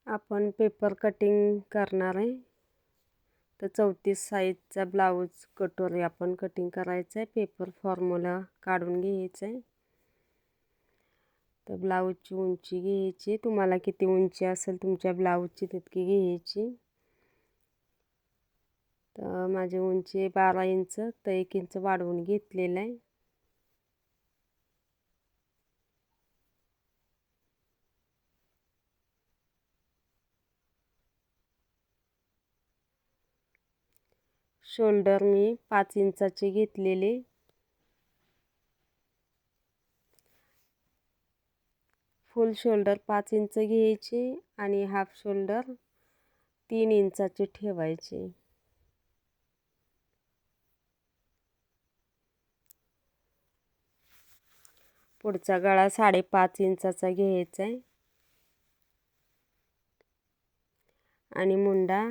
आपण paper cutting करणार आहे. तर 34 साईजचा ब्लाऊज कटोरी आपण कटिंग करायचं आहे. पेपर फॉर्म्युला काढून घ्यायचा आहे. तर ब्लाऊजची उंची घ्यायची. तुम्हाला किती उंची असेल तुमच्या ब्लाऊजची तितकी घ्यायची. तर माझी उंची 12 इंच, तर 1 इंच वाढवून घेतलेलं आहे. शोल्डर मी 5 इंचाचे घेतलेले. फुल शोल्डर 5 इंच घ्यायचे आणि हाफ शोल्डर 3 इंचाचे ठेवायचे. पुढचा गळा 5.5 इंचाचा घ्यायचा आहे आणि मुंडा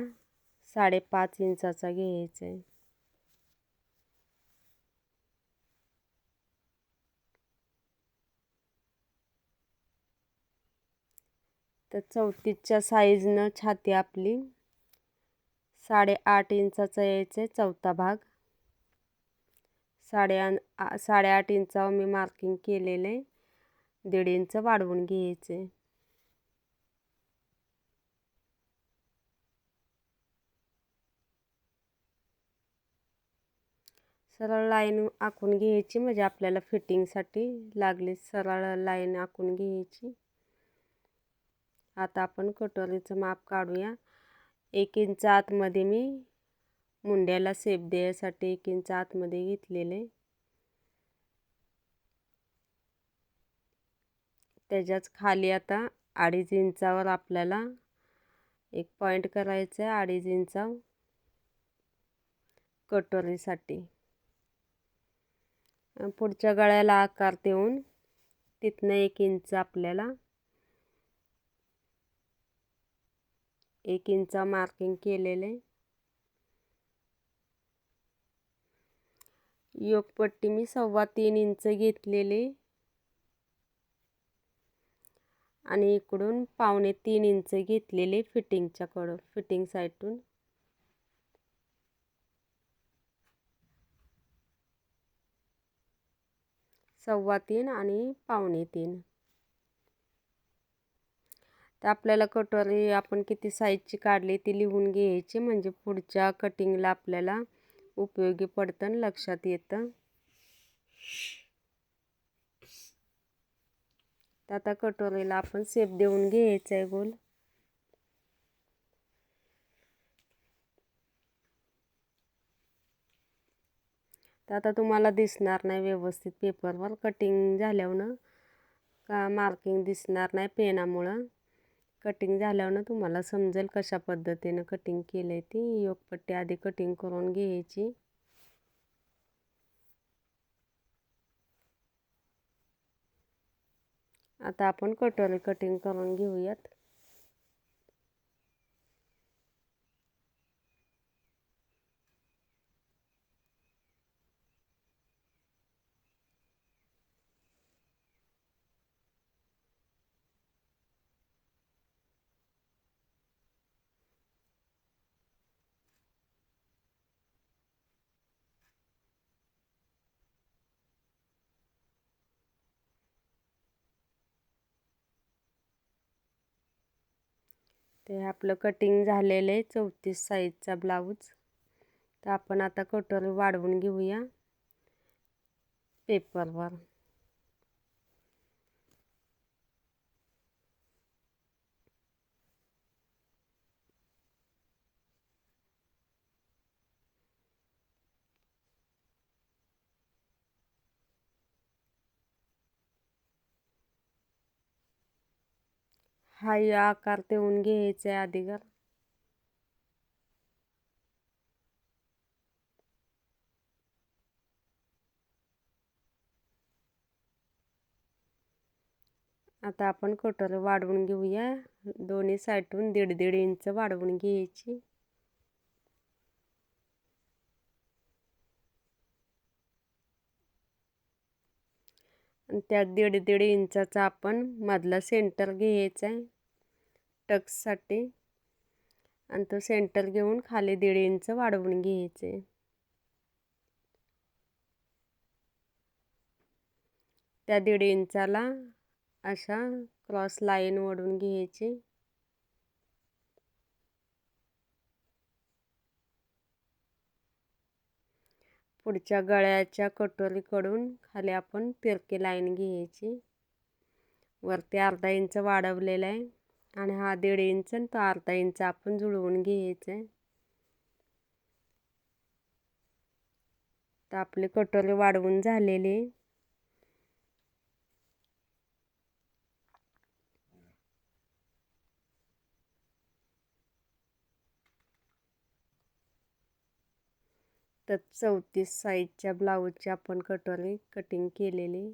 5.5 इंचाचा घ्यायचा आहे. तर 34च्या साईजनं छाती आपली 8.5 इंचाचा यायचं आहे. चौथा भाग 8.5 इंचावर मी मार्किंग केलेलं आहे. 1.5 इंच वाढवून घ्यायचं आहे. सरळ लाईन आखून घ्यायची, म्हणजे आपल्याला फिटिंगसाठी लागली सरळ लाईन आखून घ्यायची. आता आपण कटोरीचं माप काढूया. 1 इंच आतमध्ये मी मुंड्याला शेप द्यायसाठी 1 इंच आतमध्ये घेतलेले. त्याच्याच खाली आता 2.5 इंचावर आपल्याला एक पॉईंट करायचं आहे. 2.5 इंचावर कटोरीसाठी. पुढच्या गळ्याला आकार देऊन तिथनं 1 इंच आपल्याला 1 इंच मार्किंग केलेले. योकपट्टी मी 3.25 इंच घेतलेली आणि इकडून 3.25 इंच घेतलेले फिटिंगच्याकडं, फिटिंग साईडून. सव्वा 3 आणि 3.25. तर आपल्याला कटोरी आपण किती साईजची काढली ती लिहून घ्यायची, म्हणजे पुढच्या कटिंगला आपल्याला उपयोगी पडतं आणि लक्षात येतं. तर आता कटोरीला आपण शेप देऊन घ्यायचं आहे गोल. तर आता तुम्हाला दिसणार नाही व्यवस्थित पेपरवर, कटिंग झाल्यावर का मार्किंग दिसणार नाही पेनामुळं. कटिंग झाल्यावर तुम्हाला समजेल कशा पद्धतीनं कटिंग केलं आहे ती. योकपट्टी आधी कटिंग करून घ्यायची. आता आपण कटोरी कटिंग करून घेऊयात. ते आपलं कटिंग झालेलं आहे 34 साईजचा ब्लाऊज. तर आपण आता कटोरी वाढवून घेऊया पेपरवर. हा आकार देऊन घ्यायचा आहे अगोदर. आता आपण कटोरी वाढवून घेऊया. दोन्ही साईडून 1.5 इंच वाढवून घ्यायची. आणि त्या 1.5 इंचाचा आपण मधला सेंटर घ्यायचा आहे टक्ससाठी. आणि तो सेंटर घेऊन खाली 1.5 इंच वाढवून घ्यायचे. त्या 1.5 इंचाला अशा क्रॉस लाईन ओढून घ्यायची. पुढच्या गळ्याच्या कटोरीकडून खाली आपण तिरकी लाईन घ्यायची. वरती अर्धा इंच वाढवलेला आहे आणि हा 1.5 इंच आणि तो अर्धा इंच आपण जुळवून घ्यायचं आहे. तर आपली कटोरी वाढवून झालेली आहे. तर 34 साईजच्या ब्लाऊजची आपण कटोरी कटिंग केलेली.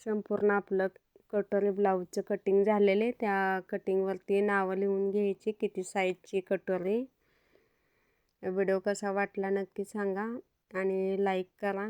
संपूर्ण आपलं कटोरी ब्लाऊजचं कटिंग झालेले. त्या कटिंगवरती नावं लिहून घ्यायची, किती साईजची कटोरी. व्हिडिओ कसा वाटला नक्की सांगा आणि लाईक करा.